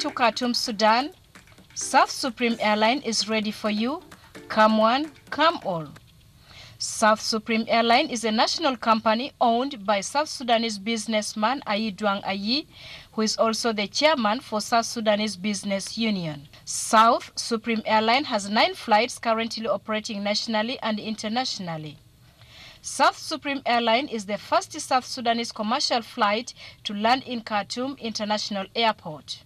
To Khartoum, Sudan, South Supreme Airline is ready for you. Come one, come all. South Supreme Airline is a national company owned by South Sudanese businessman Ayi Duang Ayi, who is also the chairman for South Sudanese Business Union. South Supreme Airline has 9 flights currently operating nationally and internationally. South Supreme Airline is the first South Sudanese commercial flight to land in Khartoum International Airport.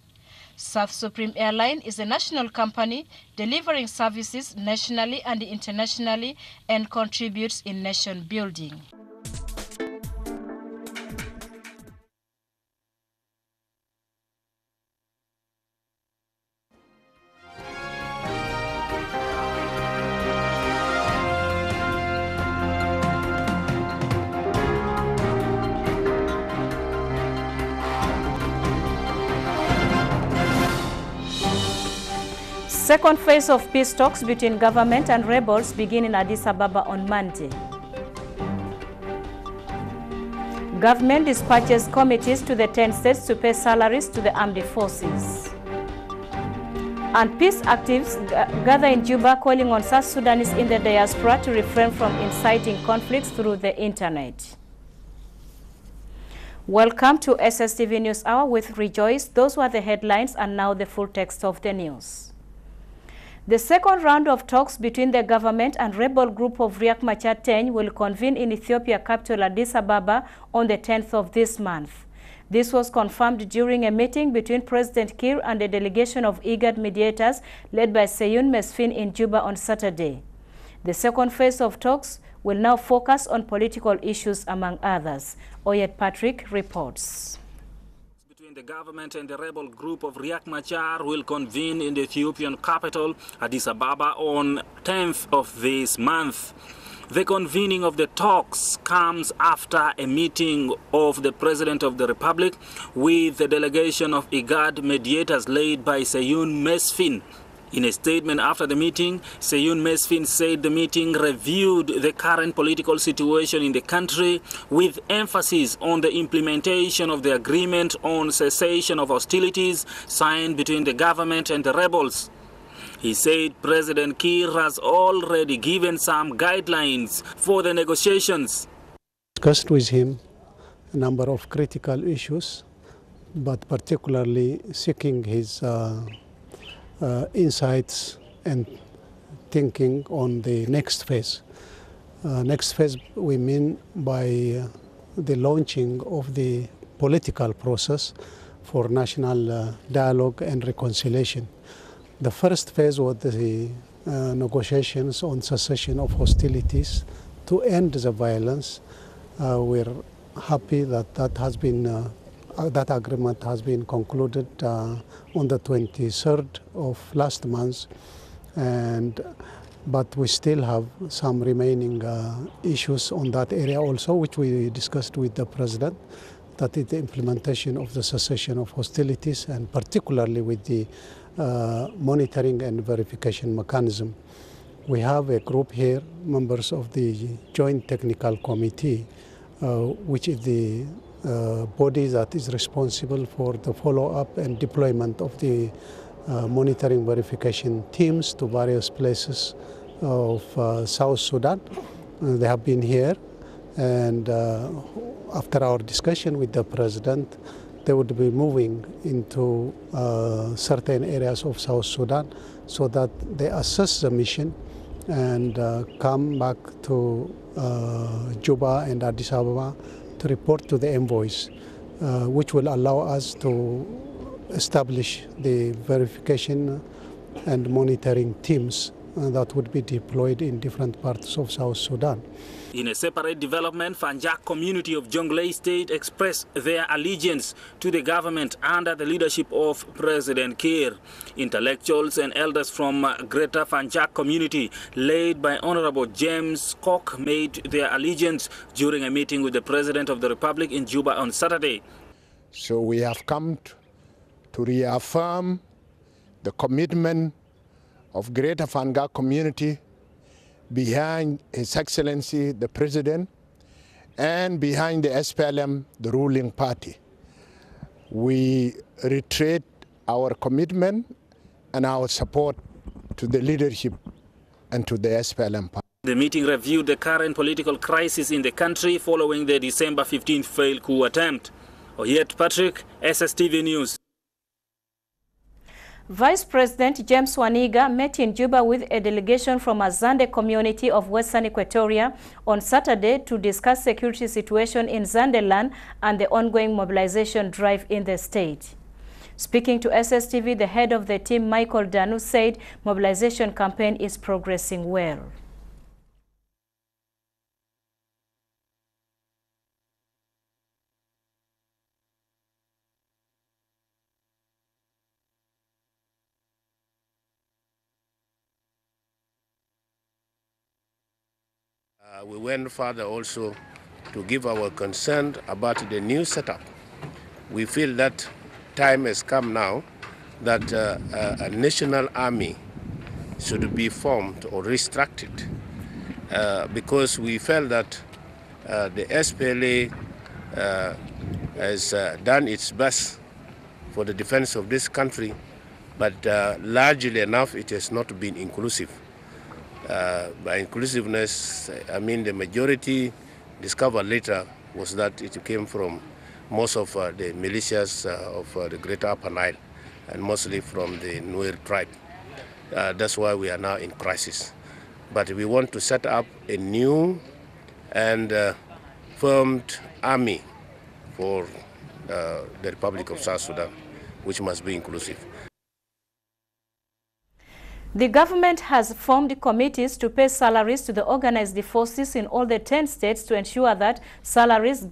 South Supreme Airline is a national company delivering services nationally and internationally and contributes in nation building. Second phase of peace talks between government and rebels begin in Addis Ababa on Monday. Government dispatches committees to the 10 states to pay salaries to the armed forces. And peace activists gather in Juba calling on South Sudanese in the diaspora to refrain from inciting conflicts through the internet. Welcome to SSTV News Hour with Rejoice. Those were the headlines and now the full text of the news. The second round of talks between the government and rebel group of Riek Machar will convene in Ethiopia capital Addis Ababa on the 10th of this month. This was confirmed during a meeting between President Kiir and a delegation of IGAD mediators led by Seyoun Mesfin in Juba on Saturday. The second phase of talks will now focus on political issues among others. Oyet Patrick reports. The government and the rebel group of Riek Machar will convene in the Ethiopian capital, Addis Ababa, on 10th of this month. The convening of the talks comes after a meeting of the President of the Republic with the delegation of IGAD mediators led by Seyoun Mesfin. In a statement after the meeting, Seyoun Mesfin said the meeting reviewed the current political situation in the country with emphasis on the implementation of the agreement on cessation of hostilities signed between the government and the rebels. He said President Kiir has already given some guidelines for the negotiations. Discussed with him a number of critical issues, but particularly seeking his insights and thinking on the next phase. Next phase we mean by the launching of the political process for national dialogue and reconciliation. The first phase was the negotiations on cessation of hostilities to end the violence. We're happy that that agreement has been concluded on the 23rd of last month, but we still have some remaining issues on that area also, which we discussed with the President, that is the implementation of the cessation of hostilities and particularly with the monitoring and verification mechanism. We have a group here, members of the Joint Technical Committee, which is the body that is responsible for the follow-up and deployment of the monitoring verification teams to various places of South Sudan. They have been here, and after our discussion with the President, they would be moving into certain areas of South Sudan so that they assess the mission and come back to Juba and Addis Ababa to report to the envoys, which will allow us to establish the verification and monitoring teams that would be deployed in different parts of South Sudan. In a separate development, Fanjak community of Jonglei State expressed their allegiance to the government under the leadership of President Kiir. Intellectuals and elders from Greater Fanjak community, led by Honorable James Koch, made their allegiance during a meeting with the President of the Republic in Juba on Saturday. So we have come to reaffirm the commitment of Greater Fanjak community behind His Excellency the President and behind the SPLM, the ruling party. We reiterate our commitment and our support to the leadership and to the SPLM party. The meeting reviewed the current political crisis in the country following the December 15th failed coup attempt. Oyet Patrick, SSTV News. Vice President James Waniga met in Juba with a delegation from Azande community of Western Equatoria on Saturday to discuss security situation in Zandeland and the ongoing mobilization drive in the state. Speaking to SSTV, the head of the team, Michael Danu, said mobilization campaign is progressing well. We went further also to give our concern about the new setup. We feel that time has come now that a national army should be formed or restructured because we felt that the SPLA has done its best for the defense of this country, but largely enough it has not been inclusive. By inclusiveness, I mean the majority discovered later was that it came from most of the militias of the Greater Upper Nile and mostly from the Nuer tribe. That's why we are now in crisis. But we want to set up a new and formed army for the Republic of South Sudan, which must be inclusive. The government has formed committees to pay salaries to the organized forces in all the 10 states to ensure that salaries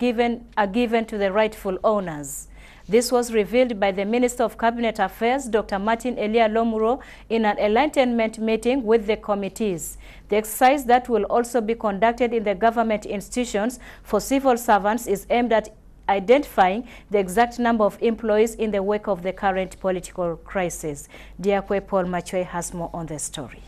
are given to the rightful owners. This was revealed by the Minister of Cabinet Affairs, Dr. Martin Elia Lomuro, in an enlightenment meeting with the committees. The exercise that will also be conducted in the government institutions for civil servants is aimed at identifying the exact number of employees in the wake of the current political crisis. Diakwe Paul Machoy has more on the story.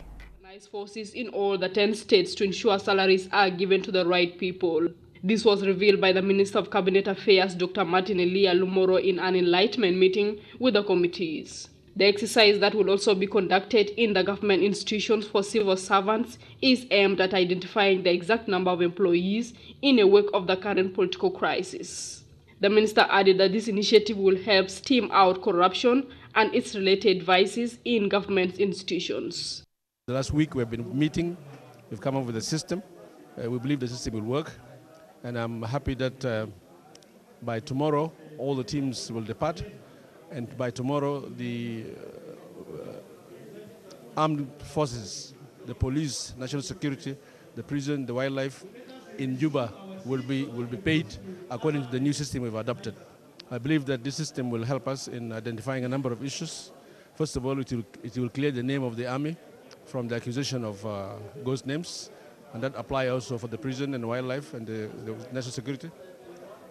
Forces in all the 10 states to ensure salaries are given to the right people. This was revealed by the Minister of Cabinet Affairs, Dr. Martin Elia Lumoro, in an enlightenment meeting with the committees. The exercise that will also be conducted in the government institutions for civil servants is aimed at identifying the exact number of employees in the wake of the current political crisis. The minister added that this initiative will help stem out corruption and its related vices in government institutions. The last week we've been meeting, we've come up with a system. We believe the system will work, and I'm happy that by tomorrow all the teams will depart, and by tomorrow the armed forces, the police, national security, the prison, the wildlife in Juba will be paid according to the new system we've adopted. I believe that this system will help us in identifying a number of issues. First of all, it will clear the name of the army from the accusation of ghost names, and that apply also for the prison and wildlife and the national security.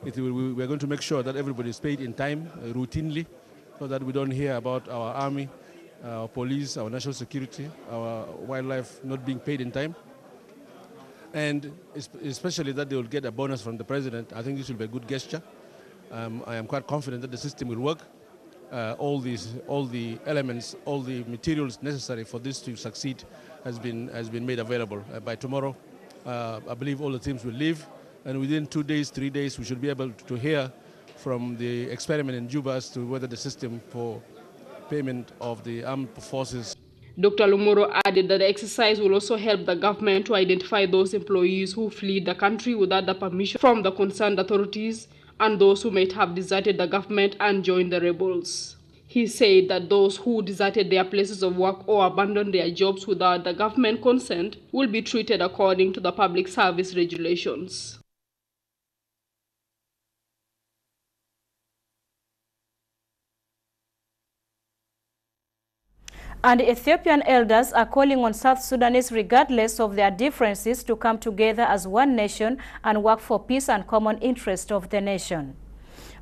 We're going to make sure that everybody is paid in time, routinely, so that we don't hear about our army, our police, our national security, our wildlife not being paid in time. And especially that they will get a bonus from the president. I think this will be a good gesture. I am quite confident that the system will work. All the elements, all the materials necessary for this to succeed has been made available. By tomorrow, I believe all the teams will leave, and within 2 days, 3 days, we should be able to hear from the experiment in Juba as to whether the system for payment of the armed forces. Dr. Lumoro added that the exercise will also help the government to identify those employees who fled the country without the permission from the concerned authorities and those who might have deserted the government and joined the rebels. He said that those who deserted their places of work or abandoned their jobs without the government consent will be treated according to the public service regulations. And Ethiopian elders are calling on South Sudanese, regardless of their differences, to come together as one nation and work for peace and common interest of the nation.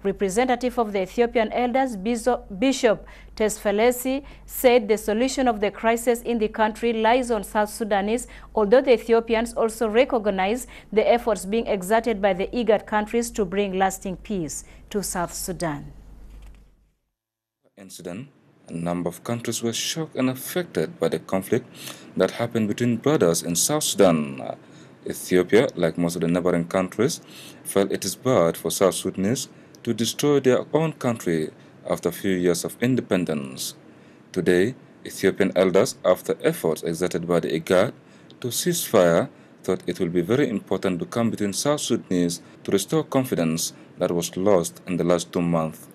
Representative of the Ethiopian elders, Bishop Tesfelesi, said the solution of the crisis in the country lies on South Sudanese, although the Ethiopians also recognize the efforts being exerted by the IGAD countries to bring lasting peace to South Sudan. In Sudan, A number of countries were shocked and affected by the conflict that happened between brothers in South Sudan. Ethiopia, like most of the neighboring countries, felt it is bad for South Sudanese to destroy their own country after a few years of independence. Today, Ethiopian elders, after efforts exerted by the IGAD to cease fire, thought it will be very important to come between South Sudanese to restore confidence that was lost in the last 2 months.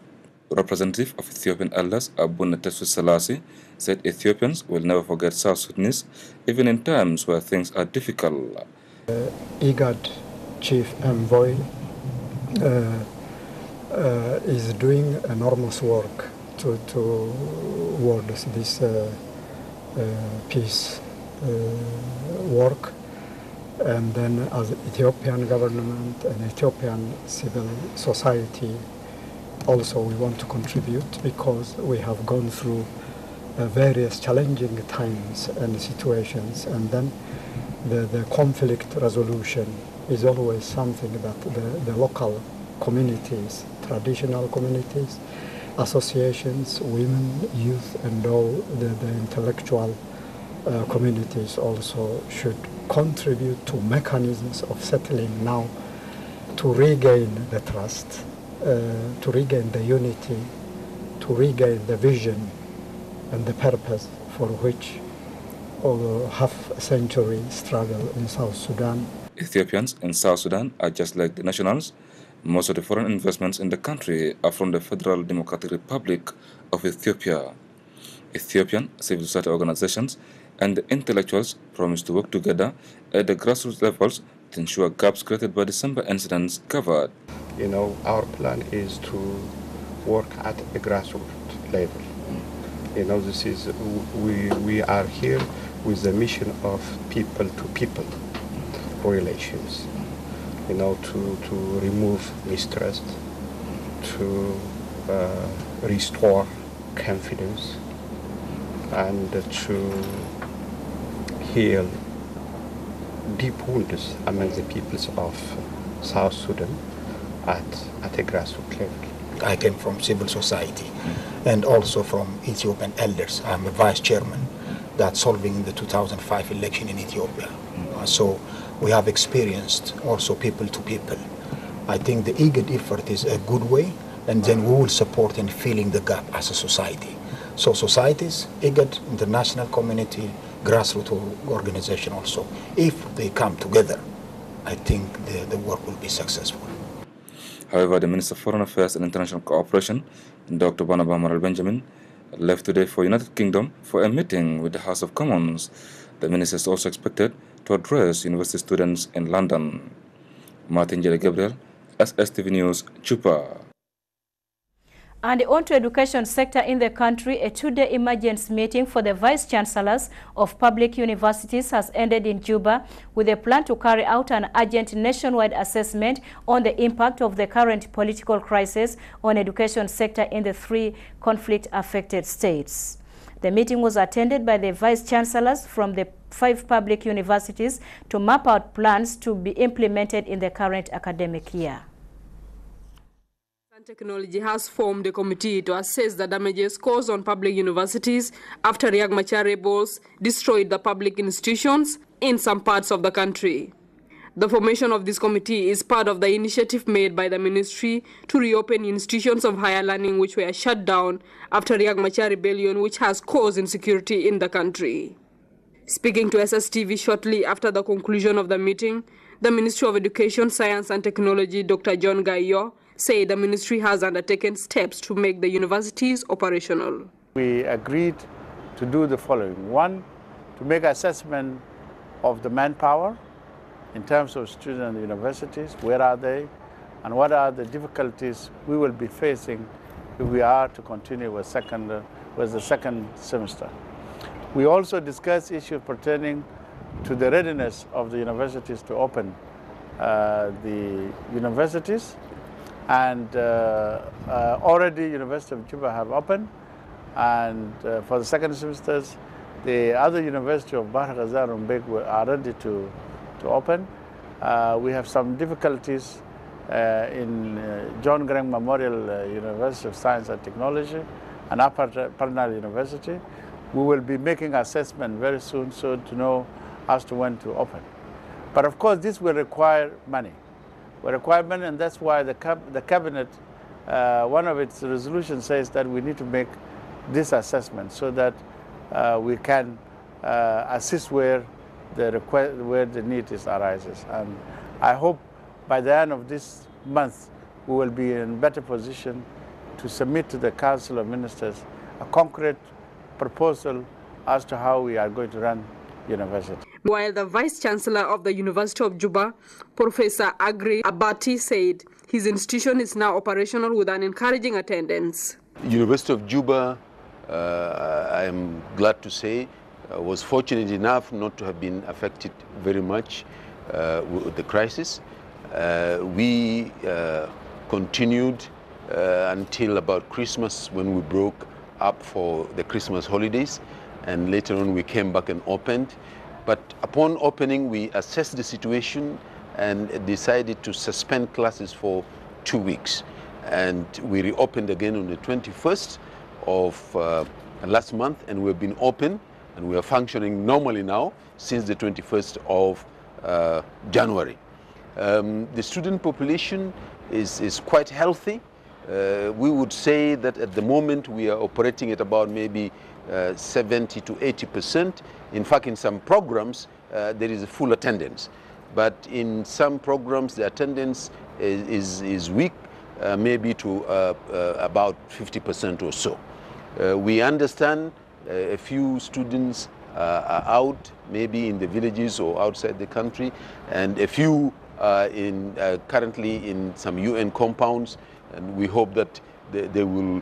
Representative of Ethiopian elders, Abu Netesu Selassie, said Ethiopians will never forget South Sudanese, even in times where things are difficult. IGAD Chief Envoy is doing enormous work towards this peace work, and then as Ethiopian government and Ethiopian civil society also we want to contribute, because we have gone through various challenging times and situations, and then the conflict resolution is always something that the local communities, traditional communities, associations, women, youth, and all the intellectual communities also should contribute to mechanisms of settling now, to regain the trust, to regain the unity, to regain the vision and the purpose for which over half a century struggle in South Sudan. Ethiopians in South Sudan are just like the nationals. Most of the foreign investments in the country are from the Federal Democratic Republic of Ethiopia. Ethiopian civil society organizations and the intellectuals promise to work together at the grassroots levels to ensure gaps created by December incidents covered. You know, our plan is to work at a grassroots level. You know, this is, we are here with the mission of people-to-people relations, you know, to remove mistrust, to restore confidence, and to heal deep wounds among the peoples of South Sudan at a grassroots level. I came from civil society and also from Ethiopian elders. I'm a vice chairman that's solving the 2005 election in Ethiopia. So we have experienced also people to people. I think the IGAD effort is a good way, and then we will support in filling the gap as a society. So societies, IGAD, international community, grassroots organization also, if they come together, I think the work will be successful. However, the Minister of Foreign Affairs and International Cooperation, Dr. Barnaba Maral Benjamin, left today for United Kingdom for a meeting with the House of Commons. The minister is also expected to address university students in London. Martin Jere Gabriel, SSTV News, Chupa. And on to education sector in the country, a two-day emergency meeting for the vice-chancellors of public universities has ended in Juba with a plan to carry out an urgent nationwide assessment on the impact of the current political crisis on education sector in the 3 conflict-affected states. The meeting was attended by the vice-chancellors from the 5 public universities to map out plans to be implemented in the current academic year. Technology has formed a committee to assess the damages caused on public universities after Riek Machar rebels destroyed the public institutions in some parts of the country. The formation of this committee is part of the initiative made by the ministry to reopen institutions of higher learning which were shut down after Riek Machar rebellion, which has caused insecurity in the country. Speaking to SSTV shortly after the conclusion of the meeting, the Ministry of Education, Science and Technology, Dr. John Gayo, say the ministry has undertaken steps to make the universities operational. We agreed to do the following. 1, to make assessment of the manpower in terms of students in the universities. Where are they? And what are the difficulties we will be facing if we are to continue with the second semester. We also discussed issues pertaining to the readiness of the universities to open the universities. And already University of Juba have opened, and for the second semesters, the other University of Bahr Ghazal Rumbek are ready to open. We have some difficulties in John Greng Memorial University of Science and Technology, and Upper Parnal University. We will be making assessment very soon so to know as to when to open. But of course, this will require money. And that's why the cabinet, one of its resolutions says that we need to make this assessment so that we can assist where the need arises. And I hope by the end of this month, we will be in better position to submit to the Council of Ministers a concrete proposal as to how we are going to run university. While the Vice-Chancellor of the University of Juba, Professor Agri Abati, said his institution is now operational with an encouraging attendance. University of Juba, I am glad to say, was fortunate enough not to have been affected very much with the crisis. We continued until about Christmas, when we broke up for the Christmas holidays, and later on we came back and opened. But upon opening, we assessed the situation and decided to suspend classes for 2 weeks. And we reopened again on the 21st of last month, and we've been open and we are functioning normally now since the 21st of January. The student population is quite healthy. We would say that at the moment we are operating at about maybe 70 to 80%. In fact, in some programs, there is a full attendance. But in some programs, the attendance is weak, maybe to about 50% or so. We understand a few students are out, maybe in the villages or outside the country, and a few currently in some UN compounds, and we hope that they will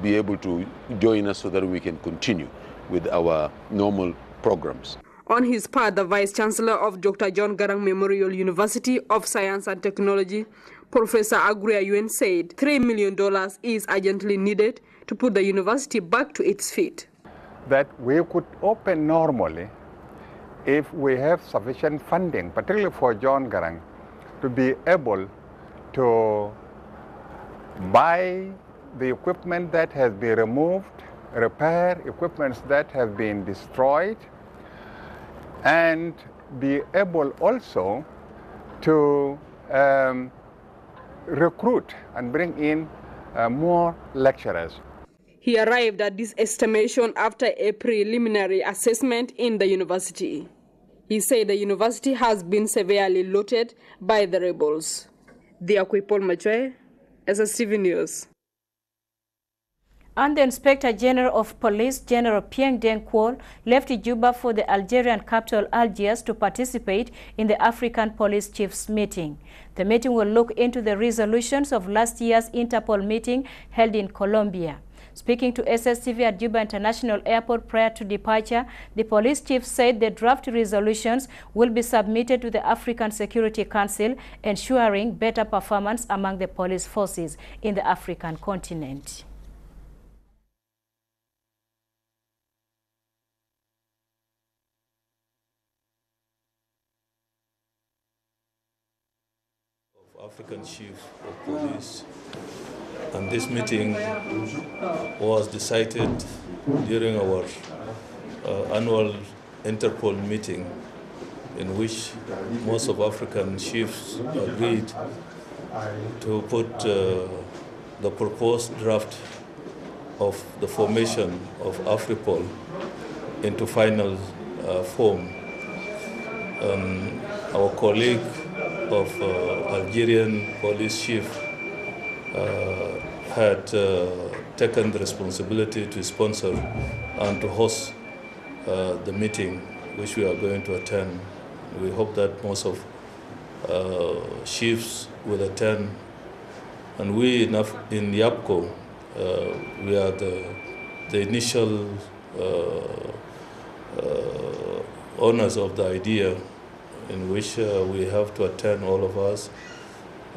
be able to join us so that we can continue with our normal programs. On his part, the Vice-Chancellor of Dr. John Garang Memorial University of Science and Technology, Professor Agri Ayuen, said $3 million is urgently needed to put the university back to its feet. That we could open normally if we have sufficient funding, particularly for John Garang, to be able to buy the equipment that has been removed, repair equipment that have been destroyed, and be able also to recruit and bring in more lecturers. He arrived at this estimation after a preliminary assessment in the university. He said the university has been severely looted by the rebels. Paul Machoe, SSTV News. And the Inspector General of Police, General Pieng Deng Kwol, left Juba for the Algerian capital Algiers to participate in the African Police Chiefs meeting. The meeting will look into the resolutions of last year's Interpol meeting held in Colombia. Speaking to SSTV at Juba International Airport prior to departure, the police chief said the draft resolutions will be submitted to the African Security Council, ensuring better performance among the police forces in the African continent. African Chief of Police, and this meeting was decided during our annual Interpol meeting, in which most of African chiefs agreed to put the proposed draft of the formation of Afripol into final form. Our colleague of Algerian police chief had taken the responsibility to sponsor and to host the meeting, which we are going to attend. We hope that most of chiefs will attend, and we in YAPCO, we are the initial owners of the idea, in which we have to attend, all of us,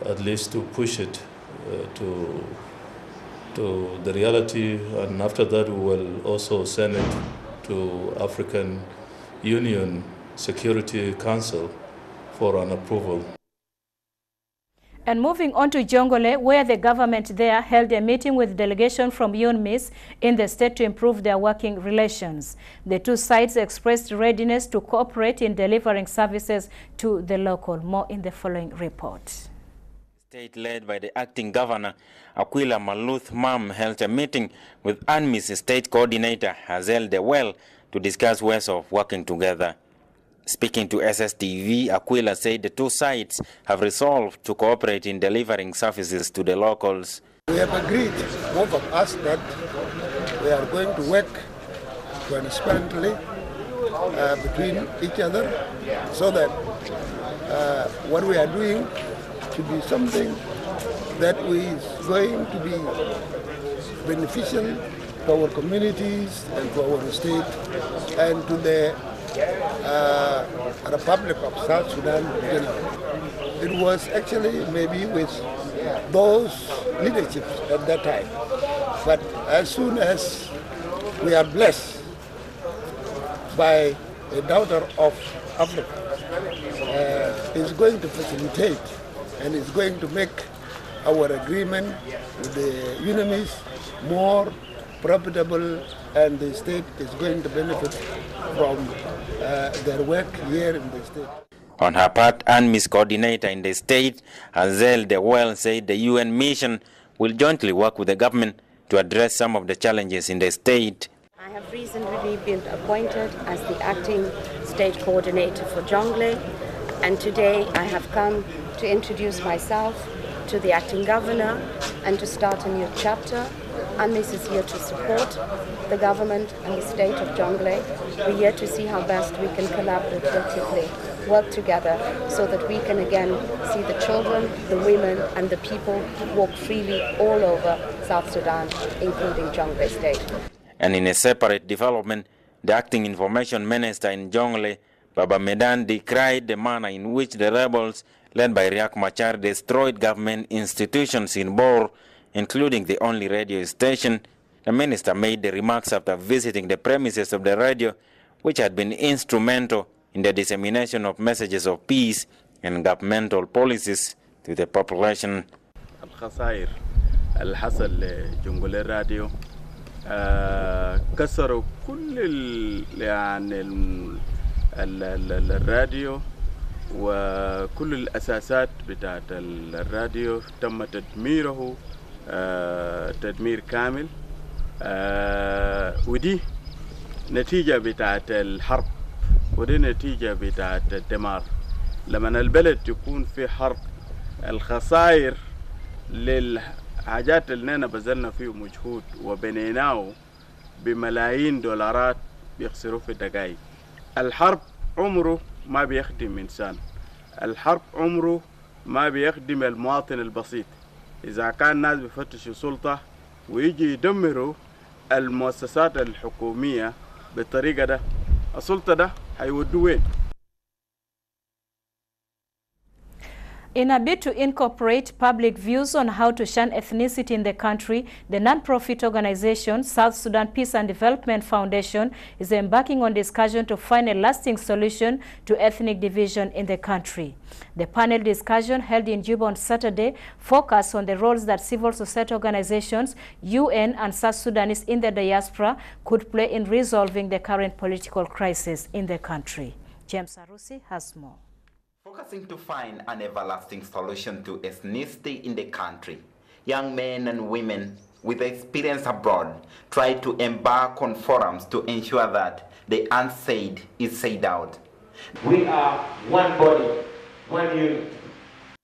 at least to push it to the reality, and after that we will also send it to African Union Security Council for an approval. And moving on to Jongole, where the government there held a meeting with delegation from UNMISS in the state to improve their working relations. The two sides expressed readiness to cooperate in delivering services to the local. More in the following report. State led by the acting governor, Aquila Maluth Mam, held a meeting with UNMISS state coordinator, Hazel Dewell, to discuss ways of working together. Speaking to SSTV, Aquila said the two sides have resolved to cooperate in delivering services to the locals. We have agreed, both of us, that we are going to work transparently between each other so that what we are doing should be something that is going to be beneficial to our communities and to our state and to the Republic of South Sudan generally. It was actually maybe with those leaderships at that time. But as soon as we are blessed by a daughter of Africa, is going to facilitate and is going to make our agreement with the UNMISS more profitable, and the state is going to benefit from their work here in the state. On her part, UNMISS coordinator in the state, Hazel Dewell, said the UN mission will jointly work with the government to address some of the challenges in the state. I have recently been appointed as the acting state coordinator for Jonglei, and today I have come to introduce myself to the acting governor and to start a new chapter. UNMISS is here to support the government and the state of Jonglei. We're here to see how best we can collaboratively work together so that we can again see the children, the women and the people walk freely all over South Sudan, including Jonglei state. And in a separate development, the acting information minister in Jonglei, Baba Medan, decried the manner in which the rebels led by Riek Machar destroyed government institutions in Bor, including the only radio station. The minister made the remarks after visiting the premises of the radio, which had been instrumental in the dissemination of messages of peace and governmental policies to the population. الخسائر اللي حصل لجنجولي الراديو كسروا كل يعني الراديو وكل الأساسات بتاعت الراديو تم تدميره تدمير كامل ودي نتيجة بتاعت الحرب ودي نتيجة بتاعت الدمار. لما البلد يكون في حرب الخسائر للحاجات اللي أنا بذلنا فيه مجهود وبنيناه بملايين دولارات بيخسروا في دقائق. الحرب عمره ما بيخدم إنسان، الحرب عمره ما بيخدم المواطن البسيط. إذا كان ناس بيفتشوا سلطة ويجي يدمروا المؤسسات الحكومية بالطريقة ده، السلطة ده هيودوا وين؟ In a bid to incorporate public views on how to shun ethnicity in the country, the non-profit organization South Sudan Peace and Development Foundation is embarking on discussion to find a lasting solution to ethnic division in the country. The panel discussion held in Juba on Saturday focused on the roles that civil society organizations, UN and South Sudanese in the diaspora could play in resolving the current political crisis in the country. James Arusi has more. Focusing to find an everlasting solution to ethnicity in the country, young men and women with experience abroad try to embark on forums to ensure that the unsaid is said out. We are one body, one unit.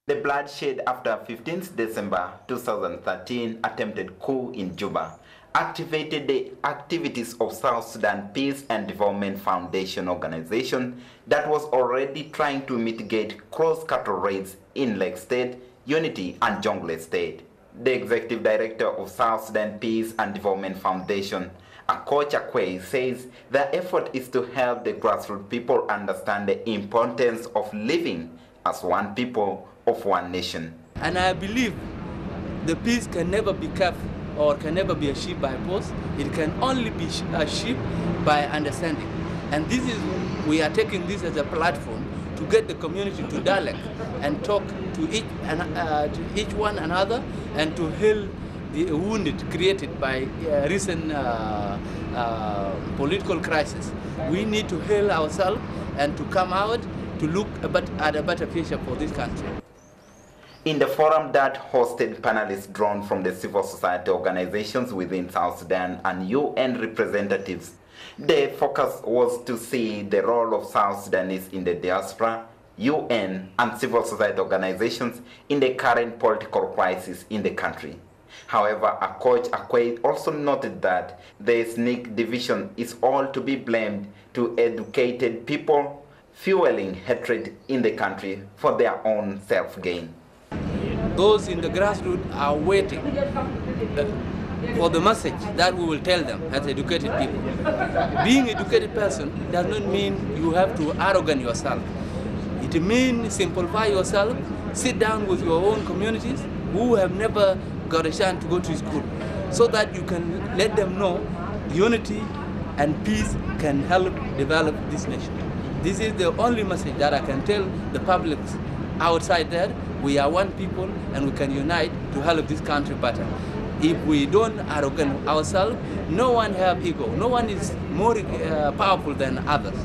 The bloodshed after 15th December 2013 attempted coup in Juba activated the activities of South Sudan Peace and Development Foundation organization that was already trying to mitigate cross-cattle raids in Lake State, Unity and Jonglei State. The executive director of South Sudan Peace and Development Foundation, Akocha Kwei, says the effort is to help the grassroots people understand the importance of living as one people of one nation. And I believe the peace can never be kept or can never be achieved by force. It can only be achieved by understanding. And we are taking this as a platform to get the community to dialogue and talk to to each one another and to heal the wounded created by recent political crisis. We need to heal ourselves and to come out to look at a better future for this country. In the forum that hosted panelists drawn from the civil society organizations within South Sudan and UN representatives, the focus was to see the role of South Sudanese in the diaspora, UN and civil society organizations in the current political crisis in the country. However, Coach Akwe also noted that the ethnic division is all to be blamed to educated people fueling hatred in the country for their own self-gain. Those in the grassroots are waiting for the message that we will tell them as educated people. Being an educated person does not mean you have to arrogant yourself. It means simplify yourself, sit down with your own communities who have never got a chance to go to school, so that you can let them know unity and peace can help develop this nation. This is the only message that I can tell the public outside there. We are one people and we can unite to help this country better. If we don't arrogant ourselves, no one have ego. No one is more powerful than others.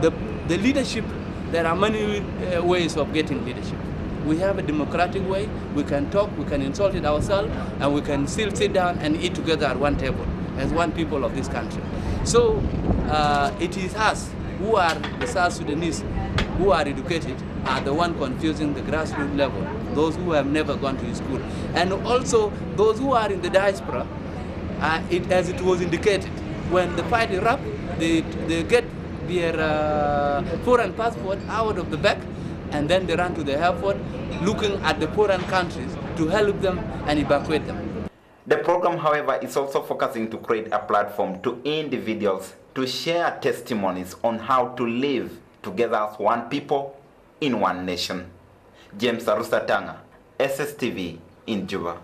The leadership, there are many ways of getting leadership. We have a democratic way. We can talk, we can insult it ourselves, and we can still sit down and eat together at one table as one people of this country. So it is us who are the South Sudanese who are educated are the one confusing the grassroots level, those who have never gone to school. And also those who are in the diaspora, as it was indicated, when the fight erupts, they get their foreign passport out of the bag, and then they run to the airport looking at the foreign countries to help them and evacuate them. The program, however, is also focusing to create a platform to individuals to share testimonies on how to live together as one people in one nation. James Arusatanga, SSTV in Juba.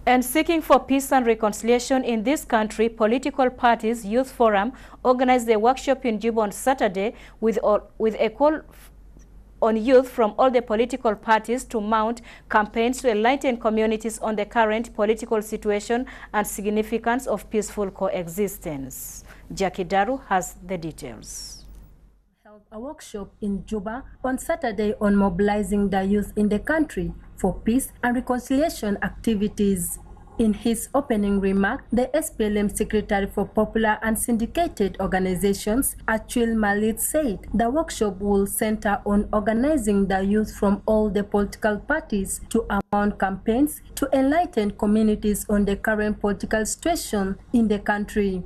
And seeking for peace and reconciliation in this country, political parties Youth Forum organized a workshop in Juba on Saturday with a call on youth from all the political parties to mount campaigns to enlighten communities on the current political situation and significance of peaceful coexistence. Jackie Daru has the details. Held a workshop in Juba on Saturday on mobilizing the youth in the country for peace and reconciliation activities. In his opening remark, the SPLM Secretary for Popular and Syndicated Organizations, Achil Malit, said the workshop will center on organizing the youth from all the political parties to mount campaigns to enlighten communities on the current political situation in the country.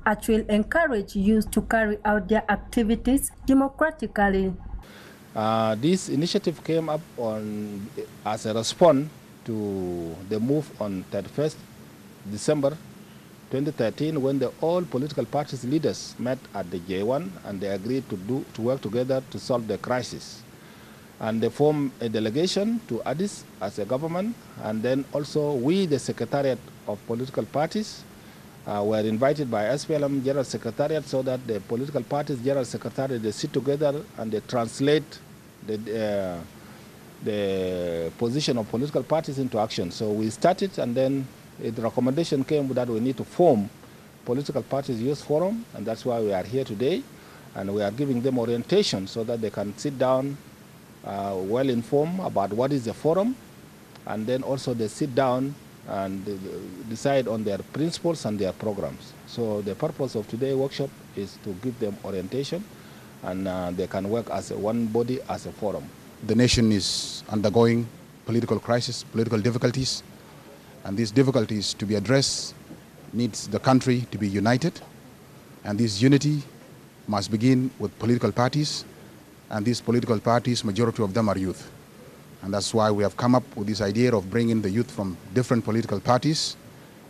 Achil encouraged youth to carry out their activities democratically. This initiative came up as a response to the move on 31st December 2013 when all political parties leaders met at the J1 and they agreed to work together to solve the crisis. And they formed a delegation to Addis as a government, and then also we, the Secretariat of Political Parties, were invited by SPLM General Secretariat so that the political parties General Secretariat, they sit together and they translate the position of political parties into action. So we started, and then the recommendation came that we need to form political parties youth forum, and that's why we are here today, and we are giving them orientation so that they can sit down well informed about what is the forum, and then also they sit down and decide on their principles and their programs. So the purpose of today's workshop is to give them orientation, and they can work as one body, as a forum. The nation is undergoing political crisis, political difficulties, and these difficulties to be addressed needs the country to be united, and this unity must begin with political parties, and these political parties, majority of them are youth. And that's why we have come up with this idea of bringing the youth from different political parties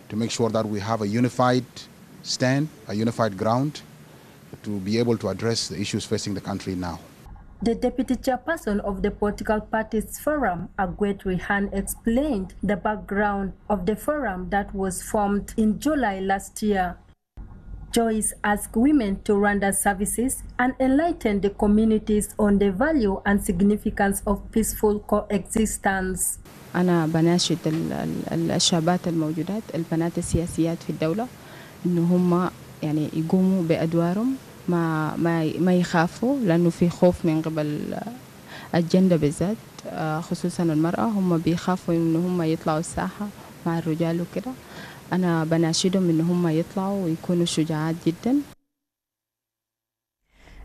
to make sure that we have a unified stand, a unified ground to be able to address the issues facing the country now. The deputy chairperson of the Political Parties Forum, Agwet Rihan, explained the background of the forum that was formed in July last year. Joyce asked women to render services and enlighten the communities on the value and significance of peaceful coexistence. أنا بناشد الشابات الموجودات البنات السياسيات في الدولة إنه هم يعني يقوموا بأدوارهم ما يخافوا لأنه في خوف من قبل الجندة بالذات خصوصا المرأة هم بيخافوا إنه هم يطلعوا الساحة مع الرجال وكده. أنا بناشدهم إن هم يطلعوا ويكونوا شجاعات جدا.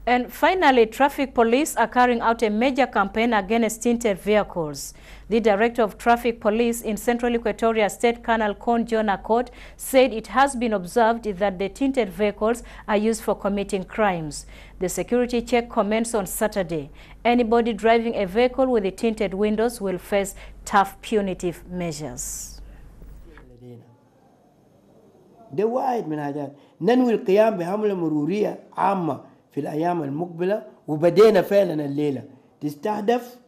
And finally, traffic police are carrying out a major campaign against tinted vehicles. The Director of Traffic Police in Central Equatoria State, Colonel Kon Jonah Court, said it has been observed that the tinted vehicles are used for committing crimes. The security check commenced on Saturday. Anybody driving a vehicle with the tinted windows will face tough punitive measures. ده واحد من هذا ننوي القيام بحملة مرورية عامة في الأيام المقبلة وبدينا فعلا الليلة تستهدف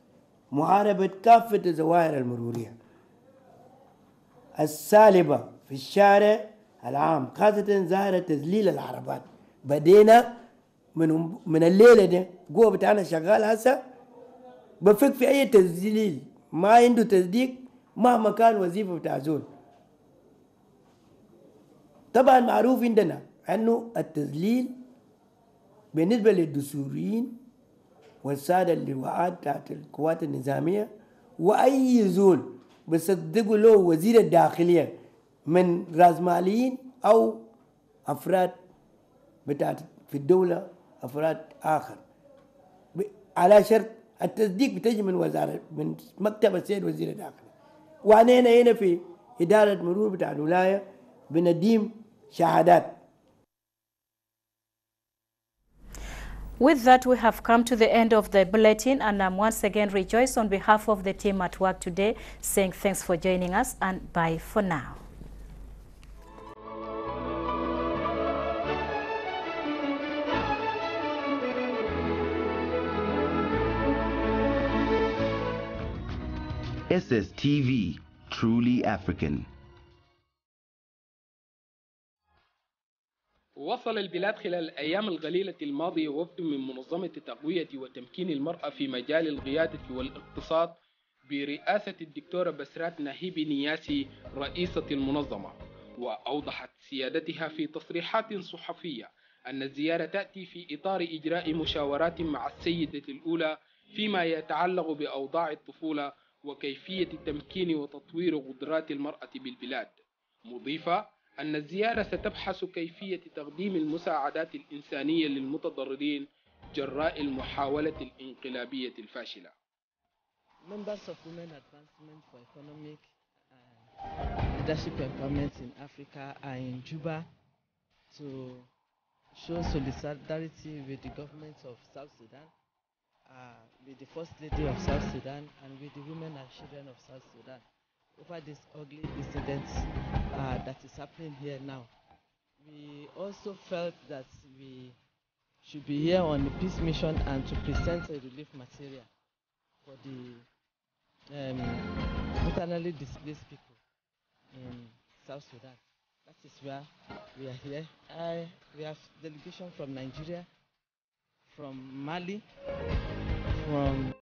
محاربة كافة الظواهر المرورية السالبة في الشارع العام خاصة ظاهرة تذليل العربات. بدينا من الليلة دي قوة بتاعنا شغال هسه بفك في أي تذليل ما عنده تصديق مهما كان وظيفة بتاع زول. طبعا معروف عندنا أنه التذليل بالنسبة للدستوريين والسادة اللواءات تحت القوات النظامية وأي زول بصدقوا له وزير الداخلية من رأسماليين أو أفراد بتاعت في الدولة أفراد آخر على شرط التصديق بتجي من وزارة من مكتب السيد وزير الداخلية. وأنا هنا في إدارة مرور بتاع الولاية بنديم شهادات. With that, we have come to the end of the bulletin, and I'm once again rejoiced on behalf of the team at work today, saying thanks for joining us and bye for now. SSTV, truly African. وصل البلاد خلال الأيام القليلة الماضية وفد من منظمة تقوية وتمكين المرأة في مجال القيادة والاقتصاد برئاسة الدكتورة بسرات نهيبي نياسي رئيسة المنظمة. وأوضحت سيادتها في تصريحات صحفية أن الزيارة تأتي في إطار إجراء مشاورات مع السيدة الأولى فيما يتعلق بأوضاع الطفولة وكيفية تمكين وتطوير قدرات المرأة بالبلاد، مضيفة أن الزيارة ستبحث كيفية تقديم المساعدات الإنسانية للمتضررين جراء المحاولة الانقلابية الفاشلة. Members of Women Advancement for Economic and Leadership Empowerment in Africa are in Juba to show solidarity with the government of South Sudan, with the First Lady of South Sudan, and with the women and children of South Sudan over this ugly incident that is happening here now. We also felt that we should be here on a peace mission and to present a relief material for the internally displaced people in South Sudan. That is where we are here. We have delegation from Nigeria, from Mali, from